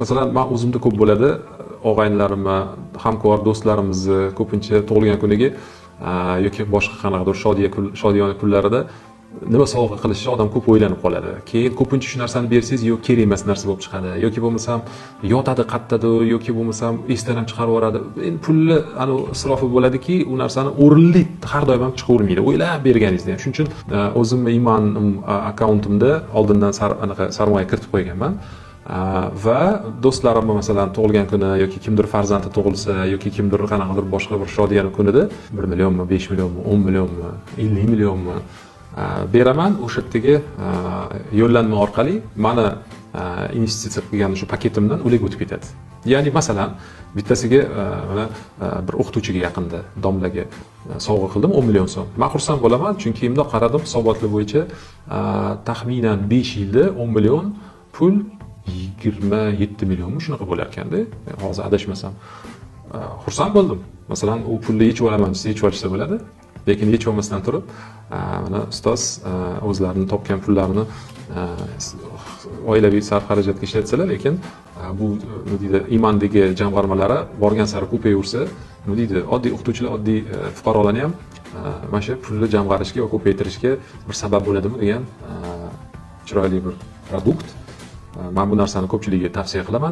Masalan, men o'zimda ko'p bo'ladi, og'aynilarimni, hamkor do'stlarimizni ko'pincha tug'ilgan kuniga yoki boshqa qanaqadir shodiyona kunlarida nima sovg'a qilishni odam ko'p o'ylanib qoladi. Keyin ko'pincha shu narsani bersangiz, yo'q, kerak emas narsa bo'lib chiqadi. Yoki bo'lmasam yotadi qattadir, yoki bo'lmasam esdan ham chiqarib yuboradi. Endi pulni isrofi bo'ladiki, u narsani o'rinli har doim ham chiqavermaydi. O'ylab berganingizda ham. Shuning uchun o'zimni Iman akkauntimda oldindan sarmoya kiritib qo'yganman. Va do'stlarimni masalan tug'ilgan kuni yoki kimdir farzandi tug'ilsa yoki kimdir qanaqadir boshqa bir shodiyona kunida 1 millionmi, 5 millionmi, 10 millionmi, 50 millionmi beraman. O'sha yerdagi yo'llanma orqali mani investitsiya qilgan shu paketimdan ularga o'tib ketadi. Ya'ni masalan bittasiga mana bir o'qituvchiga yaqinda domlaga sovg'a qildim 10 million so'm. Men xursand bo'laman, chunki bundoq qaradim, hisobotlar bo'yicha taxminan 5 yilda 10 million pul 27 millionmi shunaqa bo'lar ekanda, hozir adashmasam. Xursand bo'ldim. Masalan, u pulni yechib olaman desa, yechib olishsa bo'ladi. Lekin yechib olmasdan turib, mana ustoz o'zlarini topgan pullarini oilaviy sarf xarajatga ishlatsalar, lekin bu nima deydi, Imandagi jamg'armalari borgan sari ko'payaversa, nima deydi, oddiy o'qituvchilar, oddiy fuqarolarni ham mana shu pulni jamg'arishga va ko'paytirishga bir sabab bo'ladimi degan chiroyli bir produkt. Men bu narsani ko'pchilikka tavsiya qilaman.